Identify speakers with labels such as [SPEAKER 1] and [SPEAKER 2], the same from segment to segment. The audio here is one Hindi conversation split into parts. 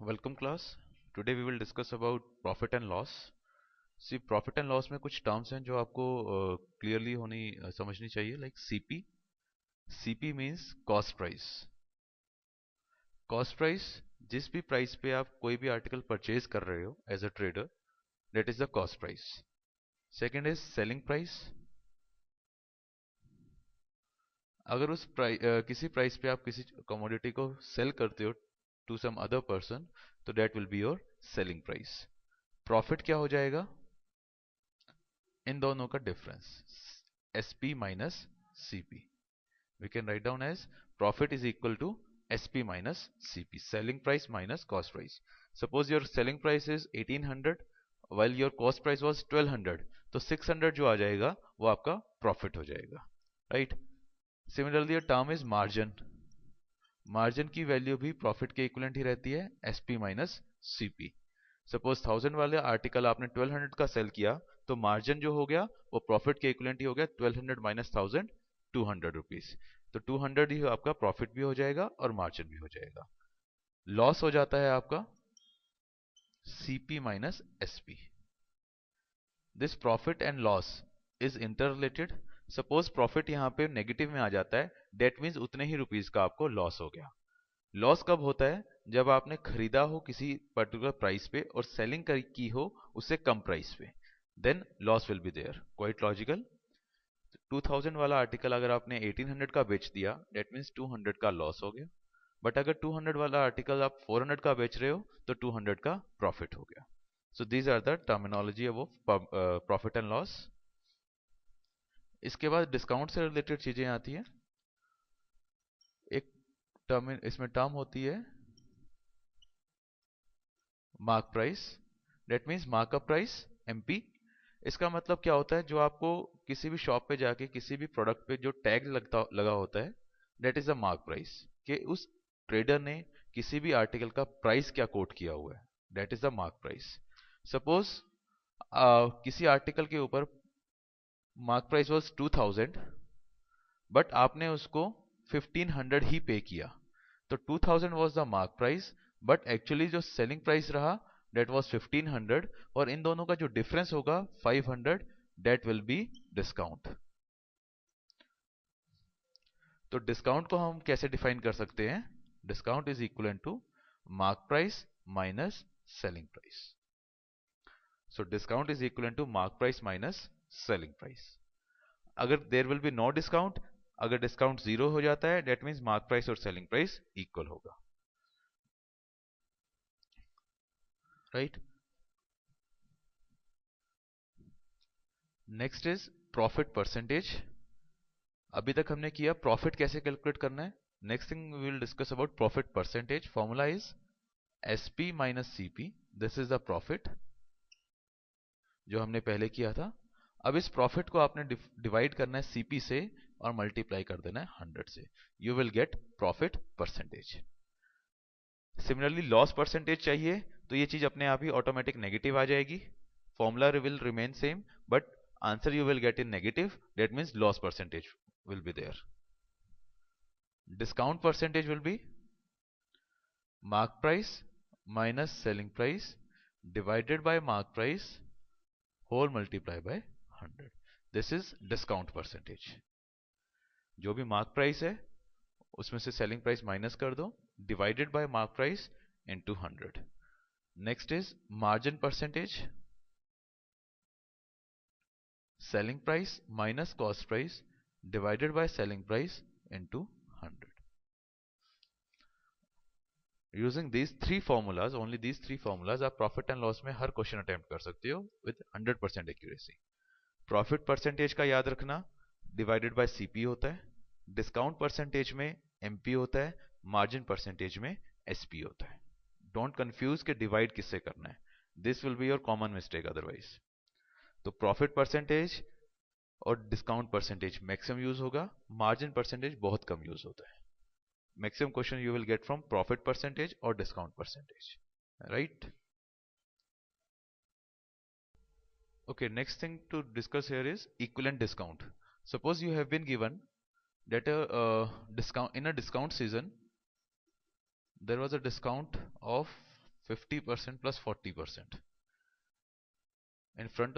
[SPEAKER 1] Welcome class. Today we will discuss about profit and loss. See, profit and loss में कुछ टर्म्स हैं जो आपको क्लियरली होनी समझनी चाहिए, like CP. CP means cost price. Cost price, जिस भी प्राइस पे आप कोई भी आर्टिकल परचेज कर रहे हो as a trader, that is the cost price. Second is selling price. अगर किसी प्राइस पे आप किसी कमोडिटी को सेल करते हो टू सम अदर पर्सन, तो that will be your selling price. Profit क्या हो जाएगा? इन दोनों का difference, SP minus CP. We can write down as profit is equal to SP minus CP, selling price minus cost price. Suppose your selling price is 1800 while your cost price was 1200, तो 600 जो आ जाएगा वो आपका प्रॉफिट हो जाएगा, right? Similarly a term is margin. Margin की वैल्यू भी प्रॉफिट के इक्विवेलेंट ही रहती है, SP माइनस CP. सपोज 1000 वाले आर्टिकल आपने 1200 का सेल किया, तो मार्जिन जो हो गया वो प्रॉफिट के इक्विवेलेंट ही हो गया, 1200 माइनस 1000, 200 रुपीज. तो 200 ही आपका प्रॉफिट भी हो जाएगा और मार्जिन भी हो जाएगा. लॉस हो जाता है आपका CP minus SP. This profit and loss is inter related. Suppose profit यहाँ पे नेगेटिव में आ जाता है, डेट मीन्स उतने ही रुपीज का आपको लॉस हो गया. लॉस कब होता है? जब आपने खरीदा हो किसी पर्टिकुलर प्राइस पे और सेलिंग की हो उससे कम प्राइस पे, then loss will be there. Quite logical. 2000 वाला आर्टिकल अगर आपने 1800 का बेच दिया, डेट मीन्स 200 का लॉस हो गया. बट अगर 200 वाला आर्टिकल आप 400 का बेच रहे हो, तो 200 का प्रॉफिट हो गया. So these are the terminology of profit and loss. इसके बाद डिस्काउंट से रिलेटेड चीजें आती हैं. एक टर्म इसमें टर्म होती है mark price. That means markup price, MP. इसका मतलब क्या होता है? जो आपको किसी भी शॉप पे जाके किसी भी प्रोडक्ट पे जो टैग लगा होता है, that is a mark price. कि उस ट्रेडर ने किसी भी आर्टिकल का प्राइस क्या कोट किया हुआ है, that is the mark price. Suppose किसी आर्टिकल के ऊपर मार्क प्राइस वॉज 2000, बट आपने उसको 1500 ही पे किया, तो 2000 was the mark price, but actually जो सेलिंग प्राइस रहा डेट वॉज 1500, और इन दोनों का जो डिफरेंस होगा 500, डेट विल बी डिस्काउंट. तो डिस्काउंट को हम कैसे डिफाइन कर सकते हैं? Discount is equal to mark price minus selling price. So discount is equal to mark price minus selling price. अगर there will be no discount, अगर डिस्काउंट जीरो हो जाता है, डेट मीन्स मार्क प्राइस और सेलिंग प्राइस इक्वल होगा, right? Next is profit percentage. अभी तक हमने किया प्रॉफिट कैसे कैलकुलेट करना है. Next thing we will discuss about profit percentage. Formula is SP minus CP. This is the profit जो हमने पहले किया था. अब इस प्रॉफिट को आपने डिवाइड करना है CP से और मल्टीप्लाई कर देना है 100 से. You will get profit percentage. Similarly loss percentage चाहिए, तो ये चीज अपने आप ही ऑटोमेटिक नेगेटिव आ जाएगी. Formula will remain same, but answer you will get in negative. That means loss percentage will be there. Discount percentage will be mark price minus selling price divided by mark price whole multiply by 100. This is discount percentage. जो भी मार्क प्राइस है उसमें से सेलिंग प्राइस माइनस कर दो, divided by mark price into 100. Next is margin percentage. Selling price minus cost price divided by selling price into 100. Using these three formulas, only these three formulas, आप प्रॉफिट एंड लॉस में हर क्वेश्चन अटेम्प्ट कर सकते हो विद 100% एक्यूरेसी. प्रॉफिट परसेंटेज का याद रखना, डिवाइडेड बाय CP होता है. डिस्काउंट परसेंटेज में MP होता है. मार्जिन परसेंटेज में SP होता है. डोंट कंफ्यूज के डिवाइड किससे करना है. This will be your common mistake otherwise. तो प्रॉफिट परसेंटेज और डिस्काउंट परसेंटेज मैक्सिमम यूज होगा, मार्जिन परसेंटेज बहुत कम यूज होता है. Maximum question you will get from profit percentage or discount percentage, right? Okay, next thing to discuss here is equivalent discount. Suppose you have been given that a discount in a discount season there was a discount of 50% plus 40%. In front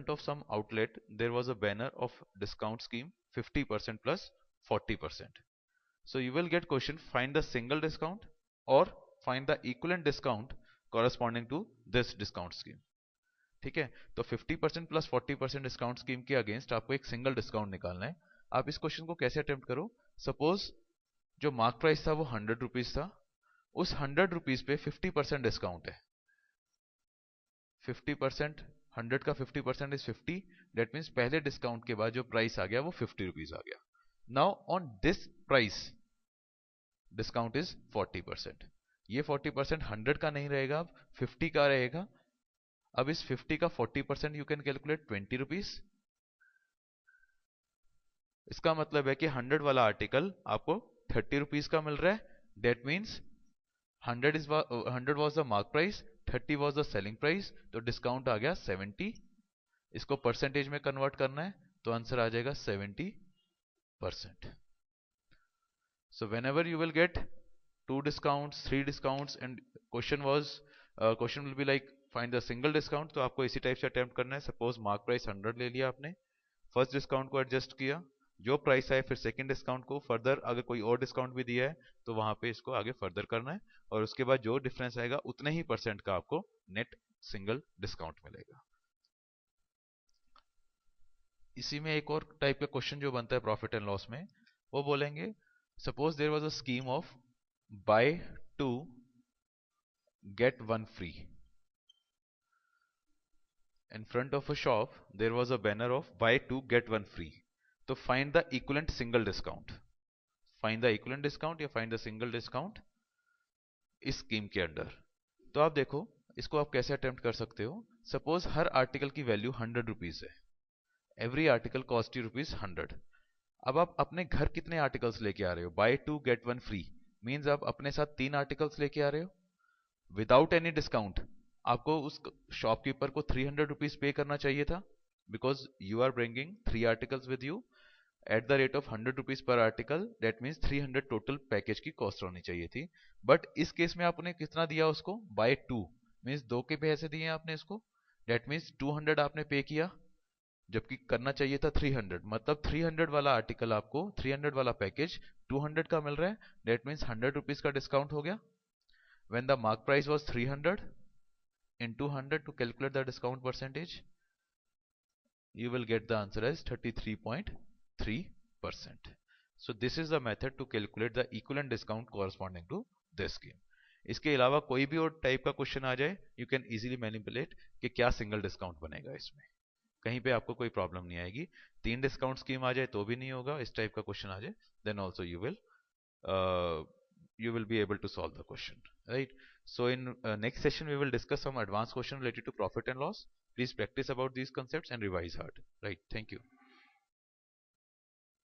[SPEAKER 1] of some outlet, there was a banner of discount scheme 50% plus 40%. So you will get question, find the single discount or find the equivalent discount corresponding to this discount scheme. ठीक है, तो 50% प्लस 40% डिस्काउंट स्कीम के अगेंस्ट आपको एक सिंगल डिस्काउंट निकालना है. आप इस क्वेश्चन को कैसे अटेम्प्ट करो? सपोज जो मार्क प्राइस था वो 100 रुपीज था, उस 100 रुपीज पे 50% डिस्काउंट है. 50%, 100 का 50% इज 50. दैट मीन्स पहले डिस्काउंट के बाद जो प्राइस आ गया वो 50 रुपीज आ गया. Now on this price discount is 40%. ये 40% 100 का नहीं रहेगा, अब 50 का रहेगा. अब इस 50 का 40% यू कैन कैलकुलेट 20 रुपीज. इसका मतलब है कि 100 वाला आर्टिकल आपको 30 रुपीज का मिल रहा है. That means 100 was the mark price, 30 was the selling price, तो डिस्काउंट आ गया 70. इसको परसेंटेज में कन्वर्ट करना है तो आंसर आ जाएगा 70%. So whenever you will get 2 discounts, 3 discounts and question will be like find the single discount, तो आपको इसी टाइप से अटेम्प्ट करना है. सपोज मार्क प्राइस 100 ले लिया आपने, फर्स्ट डिस्काउंट को एडजस्ट किया, जो प्राइस आए फिर सेकंड डिस्काउंट को फर्दर, अगर कोई और डिस्काउंट भी दिया है तो वहां पे इसको आगे फर्दर करना है, और उसके बाद जो डिफरेंस आएगा उतने ही परसेंट का आपको नेट सिंगल डिस्काउंट मिलेगा. इसी में एक और टाइप का क्वेश्चन जो बनता है प्रॉफिट एंड लॉस में, वो बोलेंगे suppose there was a scheme of buy 2 get 1 free. In front of a shop there was a banner of buy 2 get 1 free. तो find the equivalent single discount. Find the equivalent discount या find the single discount इस स्कीम के अंडर. तो आप देखो इसको आप कैसे अटेम्प्ट कर सकते हो. सपोज हर आर्टिकल की वैल्यू 100 रुपीज है. Every article cost you rupees 100. अब आप अपने घर कितने आर्टिकल्स लेके आ रहे हो? बाय 2 गेट 1 फ्री मींस आप अपने साथ 3 आर्टिकल्स लेके आ रहे हो विदाउट एनी डिस्काउंट. आपको उस शॉपकीपर को 300 रुपीज पे करना चाहिए था, because you are bringing 3 articles with you at the rate of 100 rupees per article. That means 300 total package की कॉस्ट होनी चाहिए थी. बट इस केस में आपने कितना दिया उसको? बाय 2 मीन्स 2 के पैसे दिए आपने इसको. दैट मीन्स 200 आपने पे किया, जबकि करना चाहिए था 300. मतलब 300 वाला आर्टिकल आपको 300 वाला पैकेज 200 का मिल रहा है. दैट मीन्स 100 रुपीज का डिस्काउंट हो गया. When the mark price was 300 into 100 to calculate the discount percentage, you will get the answer as 33.3%. So this is the method to calculate the equivalent discount corresponding to this scheme. इसके अलावा कोई भी और टाइप का क्वेश्चन आ जाए, यू कैन इजीली मैनिपुलेट कि क्या सिंगल डिस्काउंट बनेगा इसमें. कहीं पे आपको कोई प्रॉब्लम नहीं आएगी. 3 डिस्काउंट स्कीम आ जाए तो भी नहीं होगा. इस टाइप का क्वेश्चन आ जाए then also you will be able to solve the question, right? So in next session we will discuss some advanced question related to profit and loss. Please practice about these concepts and revise hard, right? Thank you.